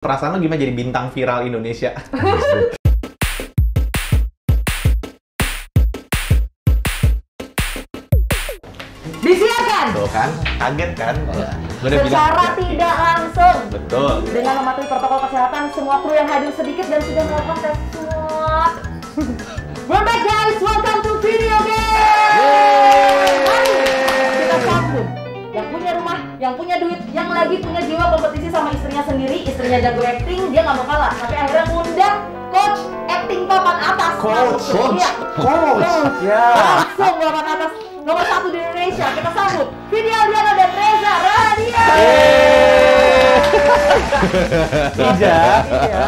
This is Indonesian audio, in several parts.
Perasaan lo gimana jadi bintang viral Indonesia? Disiarkan! Tuh kan, kaget kan? Secara tidak langsung. Betul. Dengan mematuhi protokol kesehatan, semua kru yang hadir sedikit dan sudah melakukan tes swab. We're back guys, welcome to Video Game! Kita sambung. Yang punya rumah, yang punya duit, yang lagi punya jiwa kompetisi sama istrinya sendiri, istrinya jago acting, dia nggak mau kalah. Tapi akhirnya ngundang coach acting papan atas. Iya. Coach. Ya. Langsung papan atas nomor 1 di Indonesia. Kita sambut Vidi Aldiano dan Reza Radian. Ija,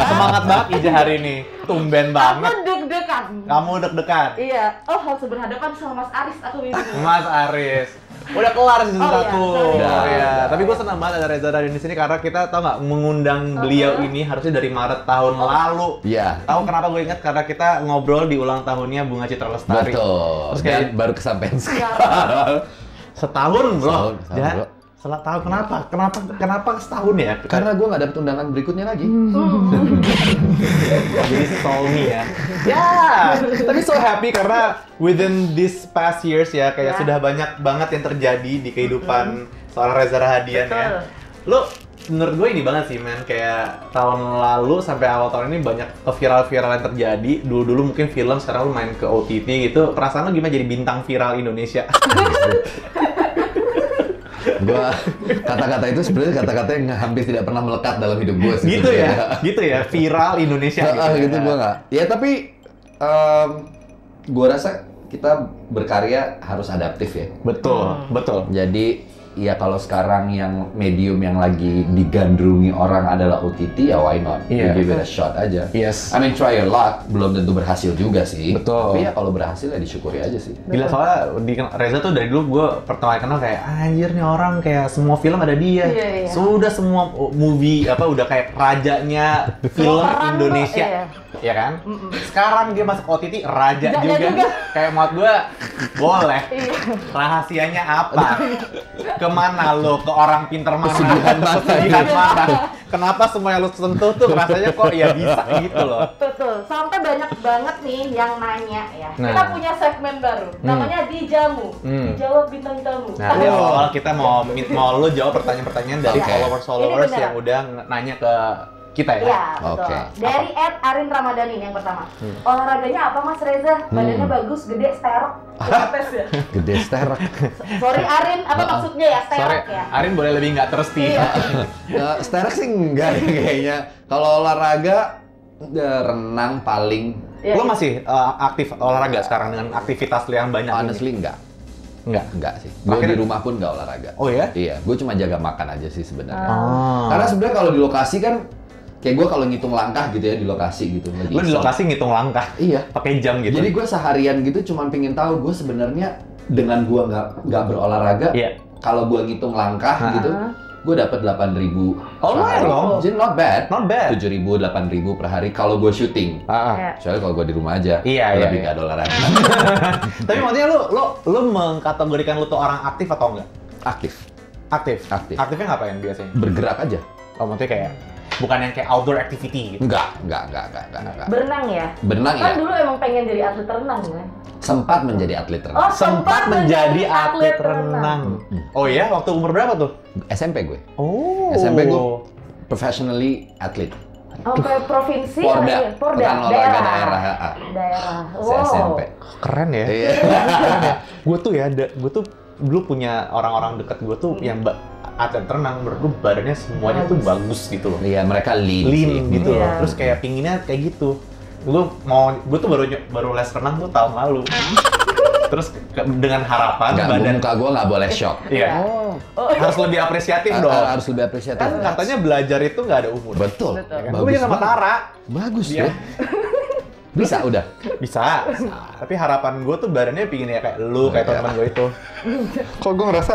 semangat banget Ija hari ini. Tumben banget. Aku deg-degan. Kamu deg-degan. Iya. Oh, harus berhadapan sama Mas Aris. Aku bingung. Mas Aris. Udah kelar season 1. Oh, iya. Udah, ya. Tapi gue senang banget ada Reza Radian di sini karena kita tau nggak mengundang beliau ini harusnya dari Maret tahun lalu. Iya. Tahu kenapa gue ingat? Karena kita ngobrol di ulang tahunnya Bunga Citra Lestari. Betul. Terus kayak Dan baru kesampaian sekarang. setahun bro. Setahun, Ya. bro. Setelah tahun kenapa setahun ya? Karena gue nggak dapet undangan berikutnya lagi. Jadi Solmi ya. Ya, tapi so happy karena within this past years ya kayak sudah banyak banget yang terjadi di kehidupan seorang Reza Rahadian ya. Lo menurut gue ini banget sih men, kayak tahun lalu sampai awal tahun ini banyak viral-viral yang terjadi. Dulu mungkin film, sekarang lo main ke OTT gitu. Perasaan lo gimana jadi bintang viral Indonesia? Gua kata-kata itu sebenarnya kata-kata yang hampir tidak pernah melekat dalam hidup gue sih. Gitu ya, viral Indonesia Gitu gue nggak. Ya tapi gue rasa kita berkarya harus adaptif ya. Betul. Jadi ya kalau sekarang yang medium yang lagi digandrungi orang adalah OTT, ya why not? Iya. Give it a shot aja. Yes. I mean try your luck, belum tentu berhasil juga sih. Betul. Tapi ya kalau berhasil ya disyukuri aja sih. Gila, soalnya di Reza tuh dari dulu gue pertama kenal kayak anjir nih orang kayak semua film ada dia. Iya. Sudah semua movie udah kayak rajanya film Indonesia. Iya. Ya kan? Sekarang dia masuk OTT raja Raja juga. juga. Kayak maksud gue boleh. Iya. Rahasianya apa? Kemana lo? Ke orang pinter mana? Pesugihan mana? Pesugihan mana? Kenapa semua yang lo sentuh tuh rasanya kok ya bisa gitu loh. Betul. Sampai banyak banget nih yang nanya ya. Nah. Kita punya segmen baru. Namanya Dijamu. Dijawab bintang tamu. Nah, ini soal kita mau lo jawab pertanyaan-pertanyaan dari Oke. followers Ini beneran. yang udah nanya ke kita ya. Iya, betul. Oke. Dari Arin Ramadhani yang pertama. Olahraganya apa Mas Reza? Badannya bagus, gede, sterok. Tes ya. Gede sterek. Sorry Arin, apa maksudnya ya? Sorry, Sterok ya. Arin boleh lebih nggak thirsty. Iya. Sterek sih enggak ya kayaknya. Kalau olahraga renang paling. Iya. Lo masih aktif olahraga sekarang dengan aktivitas lo yang banyak ini? Honestly enggak. Enggak sih. Gue Akhirnya- di rumah pun enggak olahraga. Oh ya? Iya, gue cuma jaga makan aja sih sebenarnya. Oh. Karena sebenarnya kalau di lokasi kan kayak gue kalau ngitung langkah gitu ya di lokasi gitu. lagi Lo di iseng. lokasi ngitung langkah, Iya. pakai jam gitu. Jadi gue seharian gitu cuma pengen tahu gue sebenarnya dengan gue nggak berolahraga, Iya. kalau gue ngitung langkah gitu, gue dapat 8.000. Oh, lumayan dong. Jadi not bad. Not bad. 7.000, 8.000 per hari kalau gue syuting. Ah. Soalnya kalau gue di rumah aja, Iya, lebih iya. nggak ada olahraga. Tapi maksudnya lo mengkategorikan lo tuh orang aktif atau enggak? Aktif, Aktif. Aktif. Aktifnya ngapain biasanya? bergerak aja. Oh, maksudnya kayak bukan yang kayak outdoor activity gitu. Enggak. Berenang ya? Berenang Kan ya. dulu emang pengen jadi atlet renang kan? Sempat menjadi atlet renang. Oh, Sempat menjadi atlet renang. Oh ya, waktu umur berapa tuh? SMP gue. Oh. SMP gue professionally atlet. Sampai provinsi Porda, lagi? Pekan olahraga daerah. Daerah. SMP. Keren ya. Iya. Gue tuh dulu punya orang-orang deket gue tuh yang atlet renang, menurut gue badannya semuanya tuh bagus gitu loh. Iya, mereka lean sih. Gitu loh. Iya. Terus kayak pinginnya kayak gitu. Gue tuh baru les renang tuh tahun lalu. Terus dengan harapan Enggak, badan muka gue nggak boleh shock. iya. Harus lebih apresiatif dong. Harus lebih apresiatif. Kan katanya belajar itu nggak ada umur. Betul. Betul. Ya kan? Gue Bagus belajar sama banget. Tara. Bagus Iya. ya. Bisa udah. Bisa. Tapi harapan gue tuh badannya pingin ya kayak lu, kayak teman gue itu. Kok gue ngerasa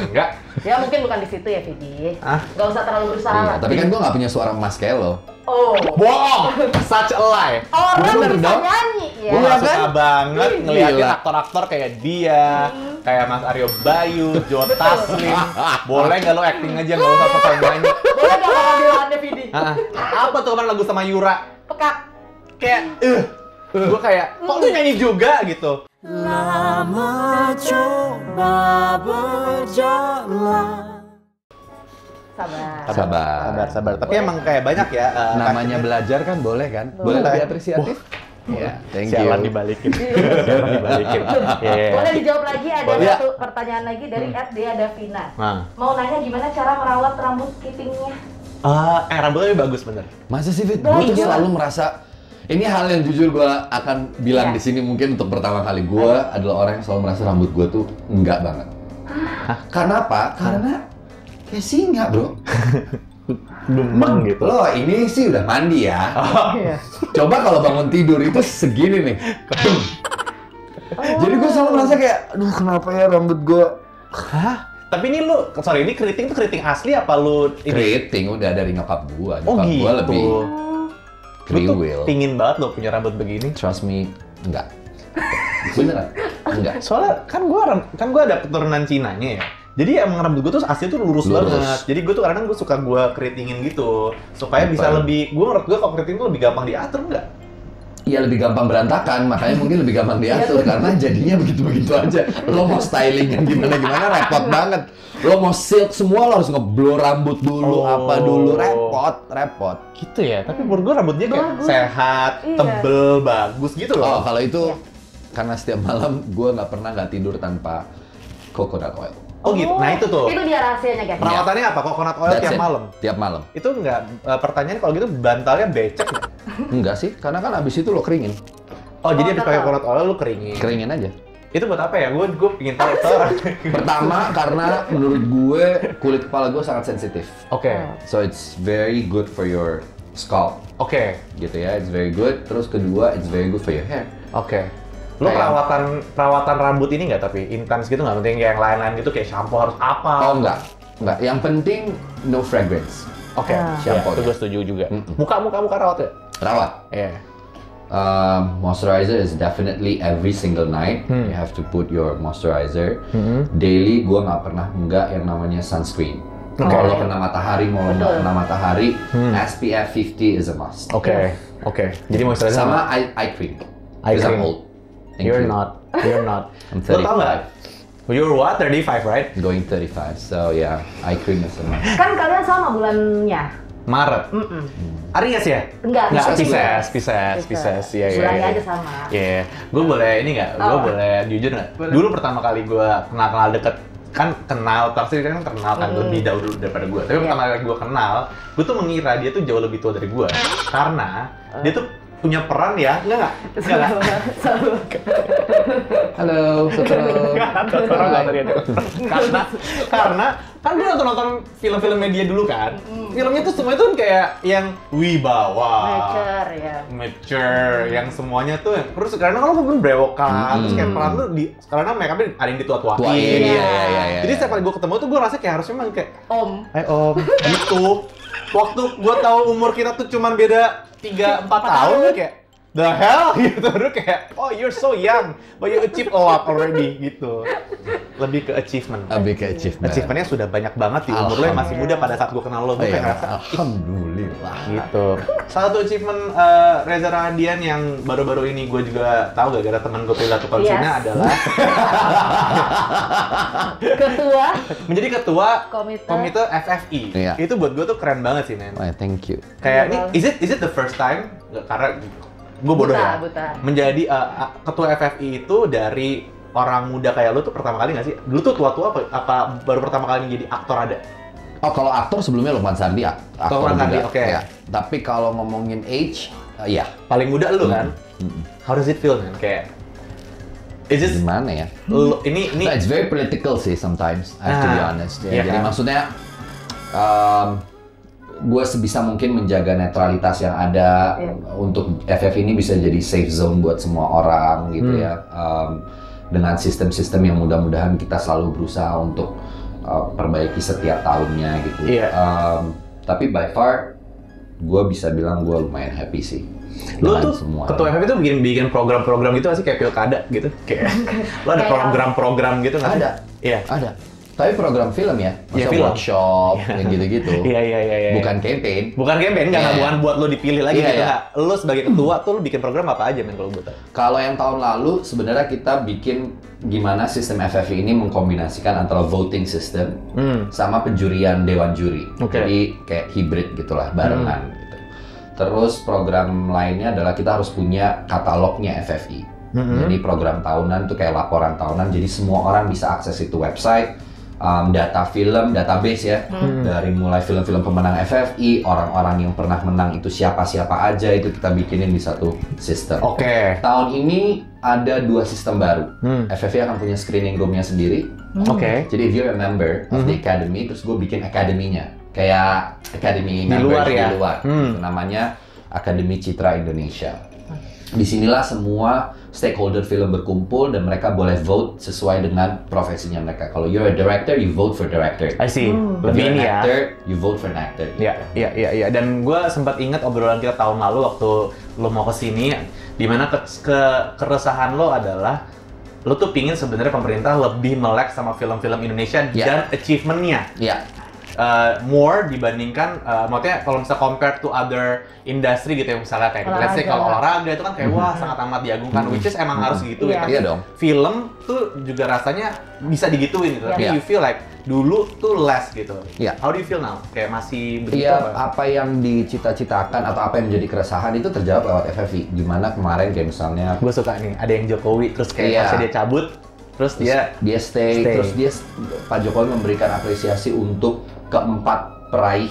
enggak. Ya mungkin bukan di situ ya, Vidi. Ah. Gak usah terlalu berusaha Iya, lah. tapi kan gue nggak punya suara emas kayak lo. Oh. Bohong! Such a lie! Orang Bener bisa dong. nyanyi ya. Gue Iya gak suka kan? banget ngeliatin Gila. aktor-aktor kayak dia, kayak Mas Aryo Bayu, Joe Taslim. Boleh gak lo acting aja, gak usah pakai nyanyi. Ingat gak panggilannya Vidi? Apa tuh kemarin lagu sama Yura? Pekak. Kayak, gue kayak, kok tuh nyanyi juga gitu. Lama coba berjalan. Sabar. Tapi emang kayak banyak ya. Namanya belajar kan boleh kan? Boleh lebih apresiatif? Iya, thank you. Sialan dibalikin. Sialan dibalikin. Boleh dijawab lagi, ada Boleh. satu pertanyaan lagi dari Dea Davina. Nah. Mau nanya gimana cara merawat rambut keepingnya? Rambutnya bagus bener. Masa sih, Fit? Nah, Gue tuh iya. selalu merasa ini hal yang jujur gue akan bilang Iya. di sini mungkin untuk pertama kali. Gue adalah orang yang selalu merasa rambut gue tuh enggak banget. Karena apa? Karena kayak singa, bro. Demang gitu. Lo ini sih udah mandi ya. Iya. Coba kalau bangun tidur itu segini nih. Jadi gue selalu merasa kayak, aduh kenapa ya rambut gue. Hah? Tapi ini ini keriting tuh keriting asli apa lu ini? Keriting udah dari nyokap gue. Oh Nyokap gitu. gue lebih Lu tuh kriwil. pingin banget lo punya rambut begini. Trust me, enggak. Beneran, enggak. Soalnya kan gua ada keturunan Cinanya ya. Jadi emang rambut gue tuh asli tuh lurus banget. Jadi gue tuh kadang gue suka keritingin gitu supaya bisa lebih. Menurut gue kalau keriting tuh lebih gampang diatur enggak? Iya lebih gampang berantakan, makanya mungkin lebih gampang diatur karena jadinya begitu-begitu aja. Lo mau styling yang gimana-gimana repot banget. Lo mau silk semua lo harus ngeblow rambut dulu, apa dulu, repot. Gitu ya. Tapi menurut gue rambutnya kayak Bagus. sehat, Iya. tebel, bagus gitu Oh loh. kalau itu karena setiap malam gue nggak pernah nggak tidur tanpa coconut oil. Oh gitu. Nah itu tuh. Itu dia rahasianya guys. Perawatannya apa? Coconut oil That's tiap it. malam. Tiap malam. Itu enggak pertanyaan kalau gitu bantalnya becek nggak? Enggak sih, karena kan abis itu lo keringin. Oh, jadi habis pakai tetap. coconut oil lu keringin. Keringin aja. Itu buat apa ya? Gue pingin tahu soalnya. Pertama karena menurut gue kulit kepala gue sangat sensitif. Oke. So it's very good for your scalp. Oke. Gitu ya, it's very good. Terus kedua, it's very good for your hair. Oke. Lo Kayak- perawatan rambut ini nggak tapi intens gitu nggak penting kayak yang lain-lain gitu kayak shampoo harus apa? Oh enggak. Yang penting no fragrance. Oke. Shampoo. Itu gue setuju juga. Muka rawat ya? Rawat. Iya. Moisturizer is definitely every single night. You have to put your moisturizer. Daily gue nggak pernah enggak yang namanya sunscreen. Mau lo kena matahari, mau lo nggak kena matahari, SPF 50 is a must. Oke. Jadi moisturizer Sama eye cream. Eye Because I'm cream. old. Thank You're you. not. I'm Lo tau nggak? 35. You're what? 35, right? Going 35. So yeah, eye cream is a must. Kan kalian sama bulannya. Maret. Aries ya? Enggak, Pisces. Iya. Bulannya aja sama. Iya. Gue boleh ini nggak? Gue boleh jujur nggak? Dulu pertama kali gue kenal deket pasti kan kenal kan lebih dahulu daripada gue. Tapi pertama kali gue kenal, gue tuh mengira dia tuh jauh lebih tua dari gue karena dia tuh punya peran ya, enggak? Halo, Sotoro. Karena kan gue nonton film-film media dulu kan. Filmnya tuh semua itu kayak yang wibawa, mature, yang semuanya tuh terus karena kalau belum brewokan, terus kayak peran tuh karena mereka ada yang ditua-tuain. Iya. Jadi setiap kali gue ketemu tuh gue rasa kayak harusnya memang kayak Om. om gitu. Waktu gue tahu umur kita tuh cuman beda 3-4 tahun gue kayak the hell gitu. Terus kayak oh you're so young but you achieve a lot already gitu. Lebih ke achievement. Achievementnya sudah banyak banget di umur lo yang masih muda pada saat gue kenal lo. Gue kayak ngerasa alhamdulillah gitu. Salah satu achievement Reza Rahadian yang baru-baru ini gue juga tahu gara-gara teman gue Pilatu Konsina adalah menjadi ketua komite FFI. Iya. Itu buat gue tuh keren banget sih, men. Thank you. Kayak ini is it the first time? Karena gue bodoh ya. Menjadi ketua FFI itu dari orang muda kayak lu tuh pertama kali nggak sih? Dulu tuh tua-tua apa baru pertama kali jadi aktor ada? Oh kalau aktor sebelumnya Lukman Sardi aktor Lukman Sardi, juga. oke. Ya. Tapi kalau ngomongin age, ya. Paling muda lu kan? How does it feel, man? Kayak is this Gimana ya? ini No, it's very political sih sometimes, I have to be honest. Ya, iya jadi kan? maksudnya gue sebisa mungkin menjaga netralitas yang ada untuk FF ini bisa jadi safe zone buat semua orang gitu ya. Dengan sistem-sistem yang mudah-mudahan kita selalu berusaha untuk perbaiki setiap tahunnya gitu. Iya. Tapi by far gue bisa bilang gue lumayan happy sih. Lu dengan tuh semua. ketua FF itu bikin program-program gitu nggak sih kayak pilkada gitu? Kayak lu ada program-program gitu nggak sih? Ada. Iya. Ada. Tapi program film ya, Iya, masa film. workshop, yang gitu-gitu. Iya. Bukan campaign. Bukan campaign, nggak Iya, bukan buat lo dipilih lagi Iya, gitu. iya. Nggak. Lo sebagai ketua tuh lo bikin program apa aja men kalau gue tahu? Kalau yang tahun lalu sebenarnya kita bikin gimana sistem FFI ini mengkombinasikan antara voting system sama penjurian dewan juri. Oke. Jadi kayak hybrid gitulah, barengan gitu. Terus program lainnya adalah kita harus punya katalognya FFI. Jadi program tahunan tuh kayak laporan tahunan, jadi semua orang bisa akses itu website. Data film, database ya, dari mulai film-film pemenang FFI, orang-orang yang pernah menang itu siapa-siapa aja, itu kita bikinin di satu sistem. Oke. Tahun ini ada 2 sistem baru. FFI akan punya screening roomnya sendiri. Oke. Jadi if you're a member of the academy, terus gue bikin akademinya, kayak academy Di luar members ya? di luar. Itu namanya Akademi Citra Indonesia. Disinilah semua stakeholder film berkumpul dan mereka boleh vote sesuai dengan profesinya mereka. Kalau you're a director, you vote for director. I see. If Lebih you're ini an ya. actor, you vote for an actor. Iya. Dan gue sempat ingat obrolan kita tahun lalu waktu lo mau kesini, dimana keresahan lo adalah lo tuh pingin sebenarnya pemerintah lebih melek sama film-film Indonesia dan achievementnya. Iya. More dibandingkan, maksudnya kalau misalnya compare to other industry gitu ya, misalnya kayak let's say kalau olahraga itu kan kayak wah sangat amat diagungkan, which is emang harus gitu ya. Iya. Tapi Iya dong. film tuh juga rasanya bisa digituin gitu, tapi Iya. you feel like dulu tuh less gitu. Iya. How do you feel now? Kayak masih begitu Iya, apa? apa yang dicita-citakan atau apa yang menjadi keresahan itu terjawab lewat FFI. Gimana kemarin kayak misalnya Gue suka nih, ada yang Jokowi terus kayak Iya. pas dia cabut, terus dia stay, terus Pak Jokowi memberikan apresiasi untuk keempat peraih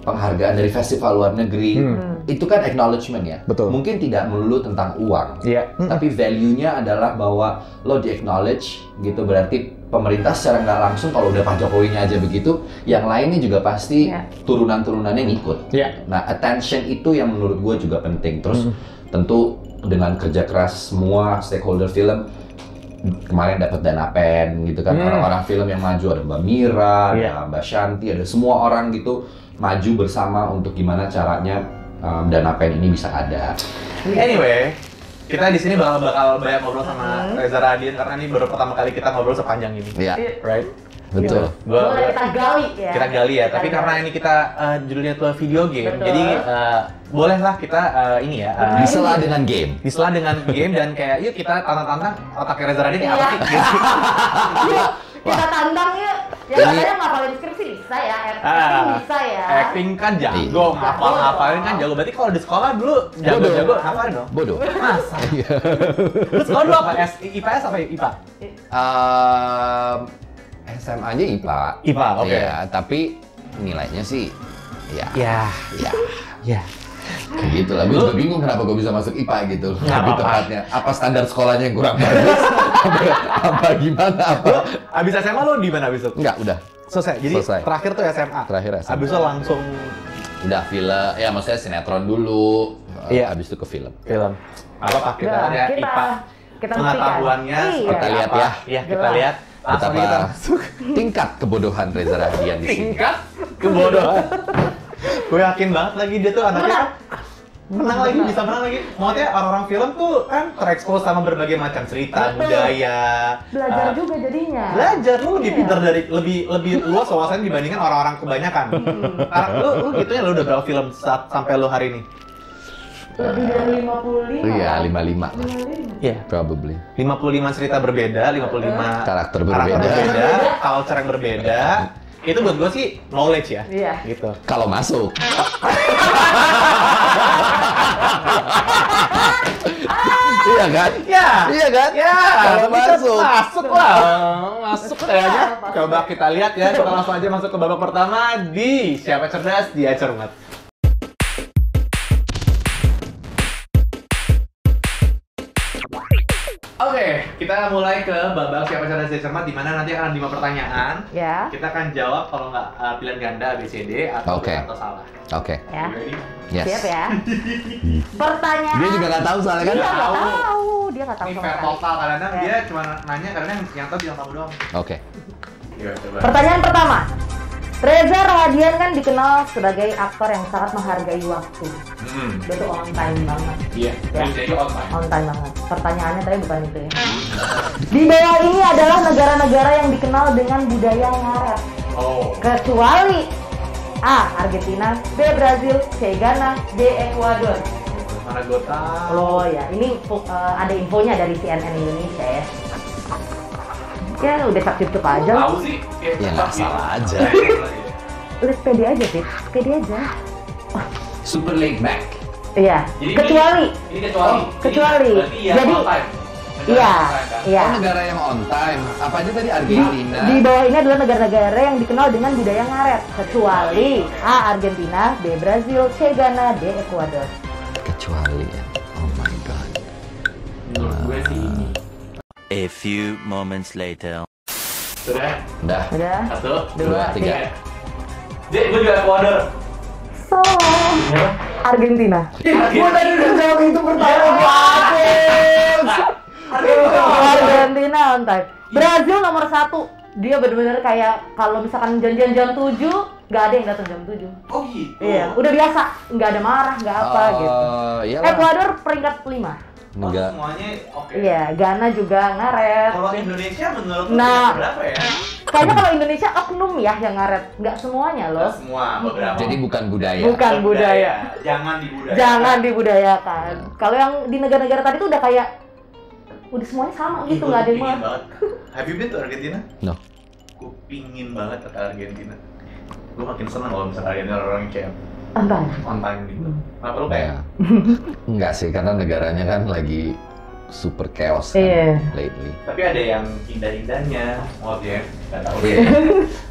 penghargaan dari festival luar negeri. Itu kan acknowledgement ya. Betul. Mungkin tidak melulu tentang uang. Iya. Tapi value-nya adalah bahwa lo di-acknowledge gitu, berarti pemerintah secara nggak langsung kalau udah Pak Jokowinya aja begitu, yang lainnya juga pasti turunan-turunannya ngikut. Iya. Nah, attention itu yang menurut gue juga penting. Terus tentu dengan kerja keras semua stakeholder film, kemarin dapat dana pen gitu kan, orang-orang film yang maju, ada Mbak Mira, ada Mbak Shanti, ada semua orang gitu maju bersama untuk gimana caranya dana pen ini bisa ada. Anyway, kita di sini bakal banyak ngobrol sama Reza Radian karena ini baru pertama kali kita ngobrol sepanjang ini. Iya, Right? betul. Boleh kita gali ya. Kita gali ya, tapi karena ini kita judulnya tuh video game, Betul. jadi bolehlah kita ini ya Disela dengan game. disela dengan game dan kayak yuk kita tantang-tantang otaknya Reza Radian ini apa Iya. sih? Gitu. Yuk, kita tantang yuk. Ya Ini- katanya ngapalin skripsi bisa ya, acting bisa ya. Acting kan jago, Iya. ngapalin kan jago. Berarti kalau di sekolah dulu jago-jago ngapalin dong? Bodoh. Masa? Lu sekolah dulu apa? IPS apa IPA? SMA-nya IPA. IPA, oke. Iya, tapi nilainya sih ya. Ya. Kayak gitu lah, gue juga bingung kenapa gue bisa masuk IPA gitu. Nggak Lebih apa-apa. tepatnya, apa standar sekolahnya yang kurang bagus? apa gimana? Apa? Abis SMA lu di mana abis itu? Enggak, udah. Selesai. Jadi Selesai. terakhir tuh SMA. Terakhir SMA. Abis itu langsung Udah film, ya maksudnya sinetron dulu. Iya. Habis itu ke film. film. Apa kita Nah, lihat kita- IPA kita pengetahuannya buktikan. seperti Kita lihat apa. ya. Iya, kita Jelas. lihat. Langsung Betapa kita masuk. tingkat kebodohan Reza Radian di sini. Tingkat kebodohan. Gue yakin banget lagi dia tuh anaknya menang lagi, bisa menang lagi. Maksudnya orang-orang film tuh kan terekspos sama berbagai macam cerita, Betul. budaya. Belajar juga jadinya. Belajar, lu lebih Iya. pintar dari lebih luas wawasannya dibandingkan orang-orang kebanyakan. Karena lu gitunya lu udah berapa film sampai lu hari ini? Lebih dari 55. Iya, 55 lah. 55. Iya. Probably. 55 cerita berbeda, 55 Karakter berbeda. culture yang berbeda. Itu buat gue sih knowledge ya. Iya. Gitu. Kalau masuk. Iya kan? Ya. Iya kan? Ya, Kalau tapi kan masuk. masuk lah. Masuk kayaknya. Masuk. Coba kita lihat ya. Kita langsung aja masuk ke babak pertama di Siapa Cerdas, Dia Cermat. Oke, kita mulai ke babak Siapa Cerdas, Dia Cermat di mana nanti akan ada 5 pertanyaan. Ya. Kita akan jawab kalau nggak pilihan ganda ABCD atau Oke. benar atau salah. Oke. Ya. You ready? Yes. Siap ya. Pertanyaan. Dia juga nggak tahu soalnya kan? Dia nggak Tahu. tahu. Dia nggak tahu Ini sama fair sekali. total, kadang-kadang Ya. dia cuma nanya, kadang-kadang yang tahu bilang kamu doang. Oke. Iya, coba. Pertanyaan pertama. Reza Radian kan dikenal sebagai aktor yang sangat menghargai waktu. Dia tuh on time banget. Iya, Ya. jadi on time. On time banget. Pertanyaannya tadi bukan itu ya. Di bawah ini adalah negara-negara yang dikenal dengan budaya ngaret. Oh. Kecuali A. Argentina, B. Brazil, C. Ghana, D. Ekuador. Mana gue tahu. Oh ya, ini ada infonya dari CNN Indonesia ya. Ya udah cak-cuk aja. Tahu sih. Ya nggak salah aja. Let's pede aja sih, pede aja. Super League back. Iya, Jadi kecuali. Ini kecuali. Kecuali. Berarti ya Jadi- on time. Iya, iya. Oh, negara yang on time. Apa aja tadi? Di Argentina. bawah ini adalah negara-negara yang dikenal dengan budaya ngaret. Kecuali A. Argentina, B. Brazil, C. Ghana, D. Ekuador. Kecuali ya. Oh my god. Menurut gue sih ini. A few moments later. Sudah. Udah. Udah. 1, 2, 3. Gue juga Ekuador. Salah. Argentina. Gue tadi udah jawab itu pertama. Argentina on time. Brazil nomor 1. Dia bener-bener kayak kalau misalkan janjian jam 7, nggak ada yang datang jam 7. Oh gitu. Iya, udah biasa, nggak ada marah, nggak apa gitu. Iyalah. Ekuador peringkat 5. Oh, Negara. semuanya oke. Iya, Ghana juga ngaret. Kalau Indonesia menurut lu Nah. berapa ya? Kayaknya kalau Indonesia oknum ya yang ngaret, nggak semuanya loh. Nggak semua, beberapa. Jadi bukan budaya. Bukan budaya. Jangan dibudaya. Jangan dibudayakan. Kalau yang di negara-negara tadi tuh udah kayak udah semuanya sama gitu, nggak ada yang Pingin marah. banget. Have you been to Argentina? No. Gue pingin banget ke Argentina. Gue makin seneng kalau misalnya Argentina orang kayak Entah. on time gitu. Kenapa lu kayak? Ya. Enggak sih, karena negaranya kan lagi super chaos kan Iya. lately. Tapi ada yang indah-indahnya, maksudnya nggak tahu Iya. deh.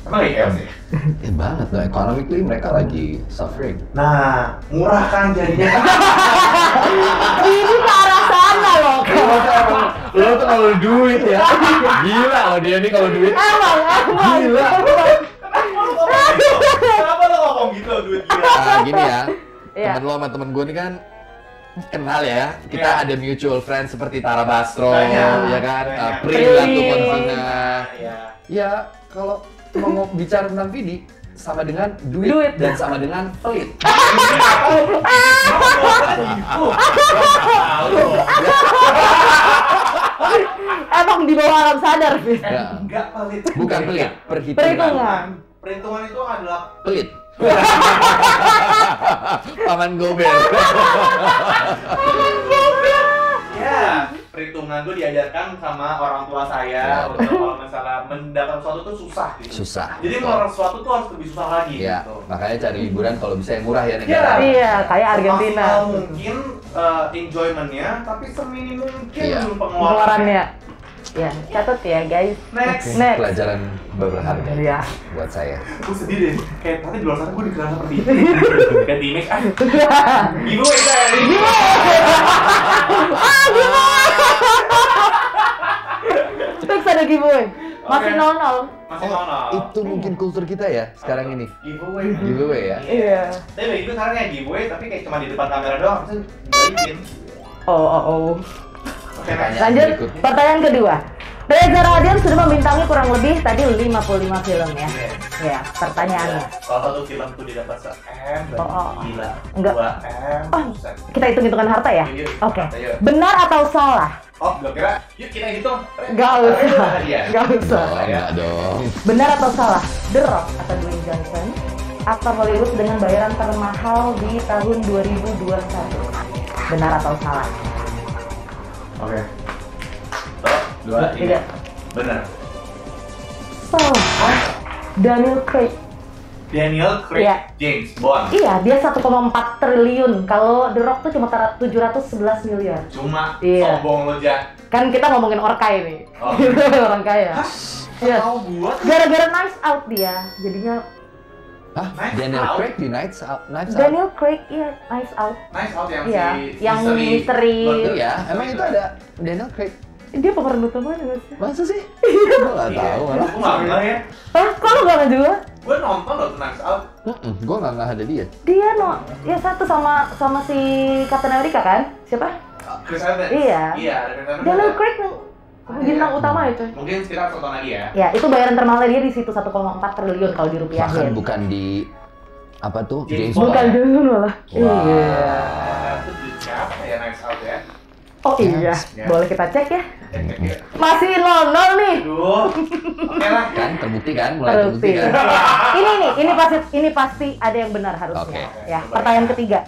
Emang lagi chaos ya? Banget loh, economically mereka lagi suffering. Nah, murah kan jadinya. Ini ke arah sana loh. Lo tuh kalau duit ya, gila loh dia nih kalau duit. Emang. Gila. Kenapa lo ngomong gitu, duit gila? Gini ya, Iya. temen lo sama temen gue nih kan kenal ya. Kita Iya. ada mutual friends seperti Tara Basro, Banyak, ya kan, banyak. Prilly Prilly. Konsina. Ya. Ya kalau mau bicara tentang Vidi, sama dengan duit, Duit. dan sama dengan pelit. Emang di bawah alam sadar sih. Ya. Enggak pelit. Bukan pelit, perhitungan. Perhitungan. Perhitungan itu adalah Pelit. Paman Gober. ya, perhitungan gue diajarkan sama orang tua saya Ya. untuk kalau misalnya mendapat sesuatu tuh susah gitu. Susah. Jadi mengeluarkan sesuatu tuh harus lebih susah lagi Ya, gitu. makanya cari liburan kalau bisa yang murah ya negara. Iya, kayak Argentina. Maksimal mungkin enjoyment-nya, tapi seminim mungkin Iya. Pengeluarannya. Ya, catat ya guys. Next. Next. Pelajaran berharga Iya. buat saya. Gue sedih deh, kayak nanti di luar sana gue dikira seperti itu. Ganti image ah. Giveaway guys. Next ada giveaway. Masih Oke. 0-0. Masih nol. Itu mungkin kultur kita ya sekarang ini. Giveaway. Giveaway ya. Iya. Tapi bagi gue sekarang kayak giveaway, tapi kayak cuma di depan kamera doang. Terus balikin. Oh. Oke, next. Lanjut, Berikut. pertanyaan kedua. Reza Radian sudah membintangi kurang lebih tadi 55 film ya. Ya, pertanyaannya. Kalau satu film tuh didapat se-M, berarti Oh. gila. Enggak. 2M, Oh, buset. kita hitung-hitungan harta ya? Iya, Oke. harta, iya. Benar atau salah? Oh, gue kira, yuk kita hitung. Gak usah. Iya. Gak usah. Oh, enggak dong. Benar atau salah? The Rock atau Dwayne Johnson akan Hollywood dengan bayaran termahal di tahun 2021. Benar atau salah? Oke. Satu, dua, tiga. Tiga. Benar. Salah. Daniel Craig. Daniel Craig Iya. James Bond. Iya, dia 1,4 triliun. Kalau The Rock tuh cuma 711 miliar. Cuma Iya. sombong lo, Jak. Kan kita ngomongin orang kaya nih. Oh. Orang kaya. Iya. Tahu gua. Gara-gara Knives Out dia, jadinya Hah? Knives Daniel Out? Craig di Knives Out? Knives Out? Daniel Craig iya Knives Out. Nice out yang Iya, si yang misteri. Iya, emang itu ada Daniel Craig. Dia pemeran utamanya nggak sih? Masa sih? Gue nggak Iya. tahu malah. Gua nggak ngeh ya. Hah? Kok lu nggak juga? Gua nonton loh tuh Nice Out. Gue nggak ada dia. Dia ya satu sama si Captain America kan? Siapa? Chris Evans. Iya. Iya, ada Chris Evans. Daniel ada. Craig bintang utama itu. Mungkin sekitar tonton lagi ya. Ya, itu bayaran termahalnya dia di situ 1,4 triliun kalau Bahkan dirupiahin. bukan di apa tuh? James James Bond. Bukan ya? Jason malah. Wah. Iya. Itu di siapa ya Nice Out ya? Oh iya, Ya. boleh kita cek ya. Cek. Masih 0-0 nih. Aduh. Oke lah. Kan terbukti kan, mulai terbukti Terbukti. kan. Ini pasti ada yang benar harusnya. Oke. Ya, pertanyaan ketiga.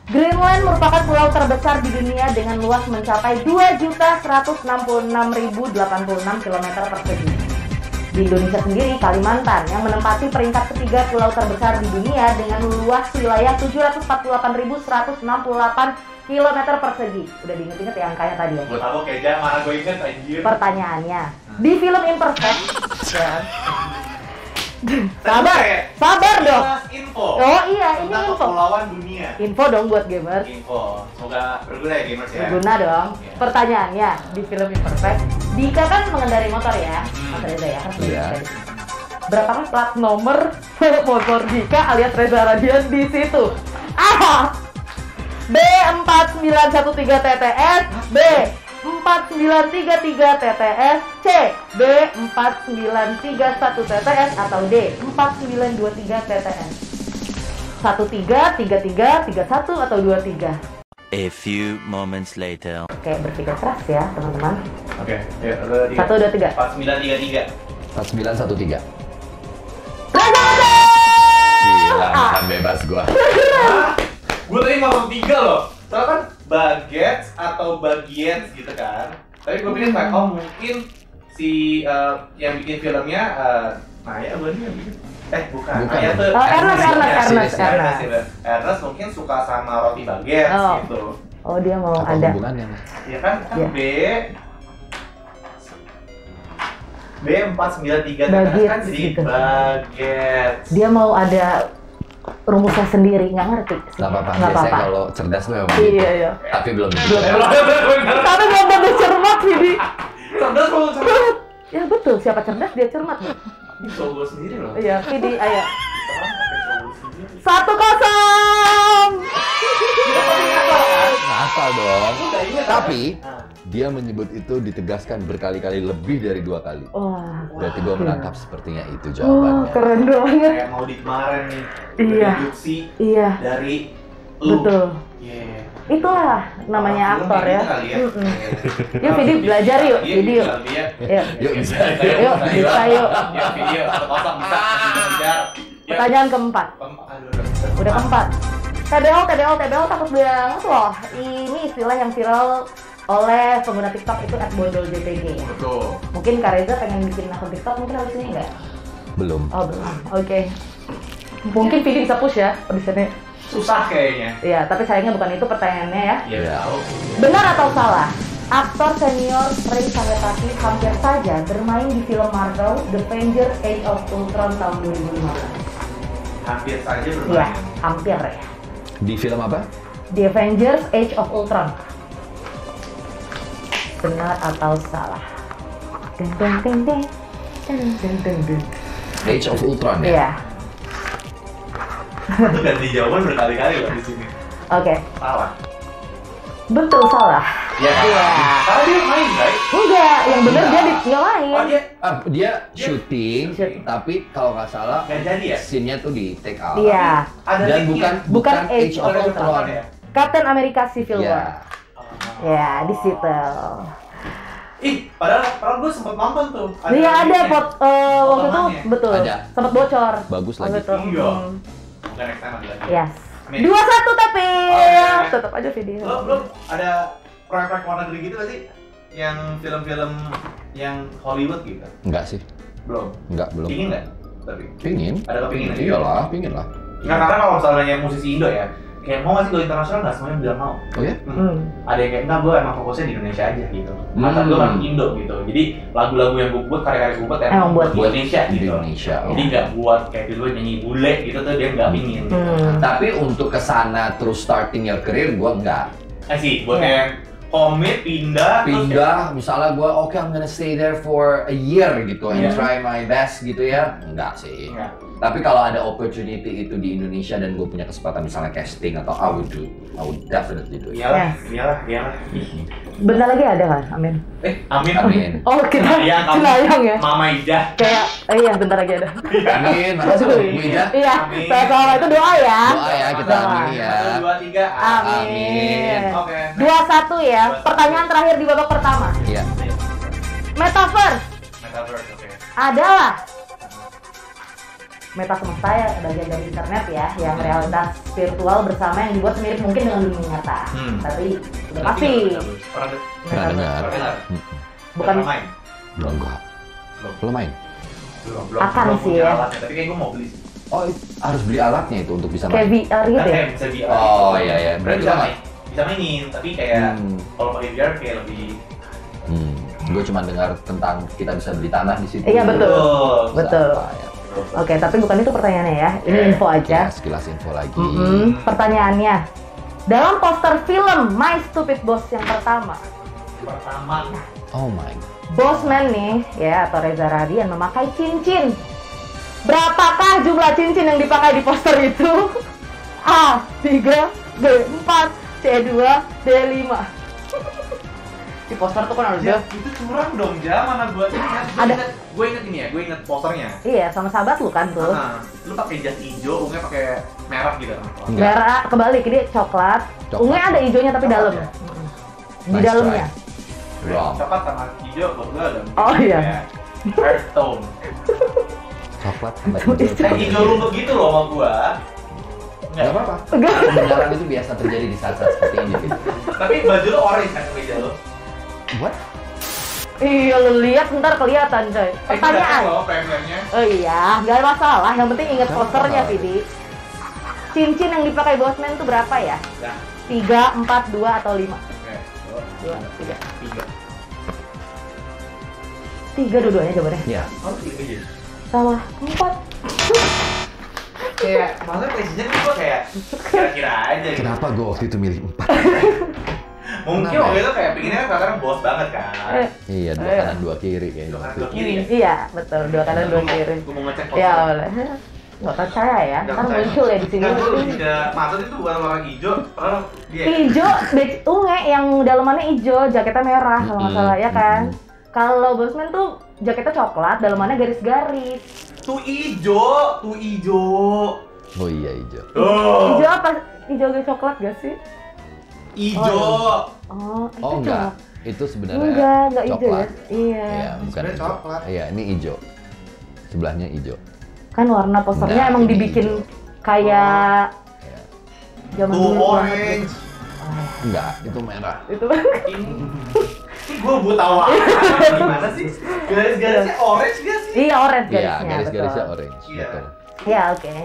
Greenland merupakan pulau terbesar di dunia dengan luas mencapai 2.166.086 km persegi. Di Indonesia sendiri, Kalimantan yang menempati peringkat ketiga pulau terbesar di dunia dengan luas wilayah 748.168 km persegi. Udah diinget-inget ya angkanya tadi ya. Buat aku keja, mana gue inget anjir. Pertanyaannya, di film Imperfect, ya. Sabar dong. Kelas info. Oh iya, ini Tentang info. kepulauan dunia. Info dong buat gamers. Info. Semoga berguna ya gamers ya. Berguna dong. Iya. Pertanyaannya, di film Imperfect, Dika kan mengendarai motor ya, Mas Reza ya, kan Iya. Berapa kan plat nomor motor Dika alias Reza Radian di situ? A. B4913 TTS, B 4933 TTS, C B4931 TTS, atau D 4923 TTS. 13, 33, 31 atau 23? A few moments later. Oke, berpikir keras ya teman-teman. Oke, ya, udah 1, 2, 3. 4933. 4913. Reza Radian! Gila, bukan bebas gua. Gue tadi masuk 3 loh. Soalnya kan baguettes atau baguettes gitu kan. Tapi gue pikir kayak, oh mungkin si yang bikin filmnya Naya bukan yang bikin. Bukan. Bukan. Naya tuh Ernest. mungkin suka sama roti baguettes Oh. gitu. Oh, dia mau Apa ada. hubungannya? Iya kan? Iya. B493 Baguettes kan jadi gitu. baguettes. Dia mau ada rumusnya sendiri, nggak ngerti sih. Nggak apa-apa, Nggak biasanya apa-apa. kalau cerdas tuh memang gitu. Iya, iya. Tapi belum tentu. Tapi belum tentu cermat sih, Di. Cerdas loh, cerdas. Ya betul, siapa cerdas dia cermat. Bu. Ini cowok gue sendiri loh. Iya, Vidi, ayo. Cowok sendiri. 1-0. Nakal dong. Lu nggak ingat, Tapi kan? dia menyebut itu ditegaskan berkali-kali, lebih dari 2 kali. Wah. Berarti gua menangkap sepertinya itu Wah, jawabannya. keren banget. Kayak mau di kemarin nih. Iya. Deduksi Iya, dari lu. betul. Yeah. Itulah namanya Film aktor kayak ya. gitu kali ya. Mm-mm. Yuk, Vidi, belajar yuk. Iya, Vidi, yuk. iya. Yuk. Yuk bisa. Yuk, bisa yuk. Yuk, video 1-0 bisa belajar. Yuk. Pertanyaan keempat. Aduh. Udah keempat. TBL takut banget loh. Ini istilah yang viral oleh pengguna TikTok itu @bondoljpg ya. Betul. Mungkin Kak Reza pengen bikin akun TikTok, mungkin habis ini enggak? Belum. Oh belum. Oke. Mungkin Vidi bisa push ya habis ini. Susah kayaknya. Iya, tapi sayangnya bukan itu pertanyaannya ya. Iya, Iya. tahu. Benar atau salah? Aktor senior Ray Sahetaki hampir saja bermain di film Marvel The Avengers Age of Ultron tahun 2015. Hampir saja Iya, bermain. hampir ya. Di film apa? The Avengers Age of Ultron. Benar atau salah? Deng deng deng deng. Deng deng deng deng. Age of Ultron ya? Iya. Itu ganti jawaban berkali-kali loh di sini. Oke. Salah. Betul salah. Iya. Iya. Karena dia main, right? Enggak, yang benar dia nggak main. Oh, Dia syuting, Shoot. tapi kalau nggak salah nggak jadi ya? scene-nya tuh di take out. Iya. Ada Dan linknya. bukan Age Age of of Ultron. Ultron. ya? Captain America Civil Iya. War. Ya, di situ. Padahal gue sempet nonton tuh. Iya ada linknya. waktu itu Potongannya. betul. Ada. Sempat bocor. Bagus lagi. Waktu itu. Iya. Hmm. Bukan next time lagi. Yes. Amin. 2-1 tapi Oke. tetap aja video. Lo ada proyek-proyek luar negeri gitu gak sih? Yang film-film yang Hollywood gitu? Enggak sih, Belum. belum. Pingin nggak? Tapi Pingin? ada kepinginan gitu? Iyalah, pingin lah. Nggak, karena kalau misalnya musisi Indo ya, kayak mau nggak sih go internasional, nggak semuanya bilang mau. Oh ya? Ada yang kayak, enggak, gue emang fokusnya di Indonesia aja gitu. Atau gue emang Indo gitu. Jadi lagu-lagu yang gue buat, karya-karya gue buat Emang buat di Indonesia Di gitu. Indonesia. Jadi nggak buat kayak dulu nyanyi bule gitu tuh, dia nggak pingin gitu. Tapi untuk kesana terus starting your career, gua enggak. Sih, buat Iya. yang komit, pindah, terus Misalnya gua oke, I'm gonna stay there for a year gitu and Iya. try my best gitu ya. Enggak sih. Enggak. Tapi kalau ada opportunity itu di Indonesia dan gue punya kesempatan misalnya casting atau I would definitely do it. Iyalah. Bentar lagi ada kan? Amin. Amin. Amin. Oh, kita Cenayang ya? Mama Ida. Kayak, iya bentar lagi ada. Amin. Makasih Bu Ida. Iya, Amin. sama-sama itu doa ya. Doa ya, kita amin ya. 1, 2, 3. Amin. Oke. 2-1 ya. Pertanyaan terakhir di babak pertama. Iya. Metaverse Metaverse, oke. adalah meta semesta ya, bagian dari internet ya, yang realitas virtual bersama yang dibuat semirip mungkin dengan dunia nyata. Tapi udah pasti. Pernah dengar. Bukan main. Belum enggak. Belum main. Belum. Akan belum sih punya ya. alatnya, tapi kayak gue mau beli. Oh, harus beli alatnya itu untuk bisa kayak main. VR gitu ya. Bisa VR. Oh iya iya. Berarti Bisa sama. main. Bisa mainin, tapi kayak kalau pakai VR kayak lebih. Gue cuma dengar tentang kita bisa beli tanah di situ. Iya, betul. Bisa Betul. apa, ya. Oke, tapi bukan itu pertanyaannya ya. Ini info Ya, aja. sekilas info lagi. Pertanyaannya, dalam poster film My Stupid Boss yang pertama, Oh my. Bossman nih ya atau Reza Radian memakai cincin. Berapakah jumlah cincin yang dipakai di poster itu? A 3, B 4, C 2, D 5. Di poster tuh kan Ya, ada. itu curang dong, mana gua ingat. Gue inget ini ya, gue inget posternya. Iya, sama sahabat lu kan tuh. Lu pakai jas hijau, unge pakai merah gitu kan. Enggak. Merah kebalik, dia coklat. Coklat. Unge ada hijaunya tapi Coklat dalam. ya? Di Nice dalamnya. Wrong. Coklat sama hijau buat gue ada. Oh, iya. Earth tone. Coklat sama Itu hijau. Hijau rumput gitu loh sama gua. Enggak apa-apa. Kebenaran itu biasa terjadi di saat-saat seperti ini, Fit. Tapi baju lo orange kan meja lo. What? Iya, lu lihat ntar kelihatan coy. Pertanyaan. Lo PM-nya. Oh iya, nggak masalah. Yang penting ingat Nggak posternya, masalah. Vidi. Cincin yang dipakai Bossman itu berapa ya? Ya. 3, 4, 2, atau 5? Oke. 2, 3. 3. 3 dua-duanya jawabannya. Ya. Oh, 3 aja. Salah. 4. Kayak maksudnya presiden gua kayak kira-kira aja gitu. Kenapa gue waktu itu milih 4? Mungkin Kenapa waktu ya? itu kayak pinginnya kelihatan bos banget kan. Iya, 2 Iya. kanan 2 kiri kayaknya. Dua kanan, waktu dua itu. kiri ya. Iya, betul. 2 kanan, 2 kiri. Gua mau ngecek Ya boleh. Nggak percaya ya, Nggak kan percaya. muncul ya di sini. Nggak, gua tidak maksud itu bukan warna hijau, padahal dia. Ijo, unge yang dalamannya ijo, jaketnya merah kalau nggak salah ya kan. Kalau Bossman tuh jaketnya coklat, dalamannya garis-garis. Tuh hijau, tuh hijau. Oh iya, hijau. Oh, Ijo apa? Ijo garis coklat gak sih? hijau. Oh, itu Oh cuma- enggak, itu sebenarnya enggak hijau ya? coklat. Iya. Iya, bukan Sebenarnya hijau. coklat. Iya, ini hijau. Sebelahnya hijau. Kan warna posternya Nah, emang ini dibikin hijau. kayak Iya. zaman Tuh dulu banget orange. gitu. Enggak, itu merah. Itu Ini gue buta warna. Gimana sih? Garis-garisnya orange gak sih? iya orange Iya, garisnya. garis-garisnya betul. orange. Iya. Betul. Iya, oke. I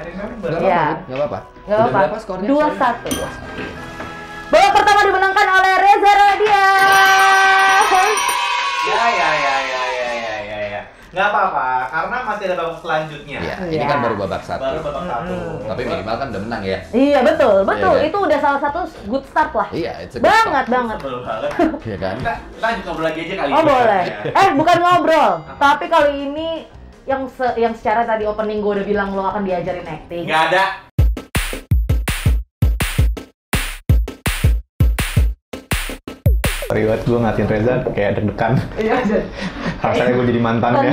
remember. Enggak Iya. apa-apa, enggak apa-apa. Nggak Udah apa-apa. berapa skornya? 2-1. 2-1. Babak pertama dimenangkan oleh Reza Radian. Ya. Nggak apa-apa, karena masih ada babak selanjutnya. Iya, ini Iya. kan baru babak 1. Baru babak 1. Tapi minimal kan udah menang ya. Iya betul. Iya, kan? Itu udah salah satu good start lah. Iya, it's a good Banget start. banget. Sebel banget. Iya kan? Kita lanjut ngobrol lagi aja kali Oh ini. boleh. Ya. Bukan ngobrol, tapi kali ini yang secara tadi opening gue udah bilang lo akan diajarin acting. Nggak ada. Sorry banget, gue ngatin Reza kayak deg-degan. Iya. Rasanya gue jadi mantannya.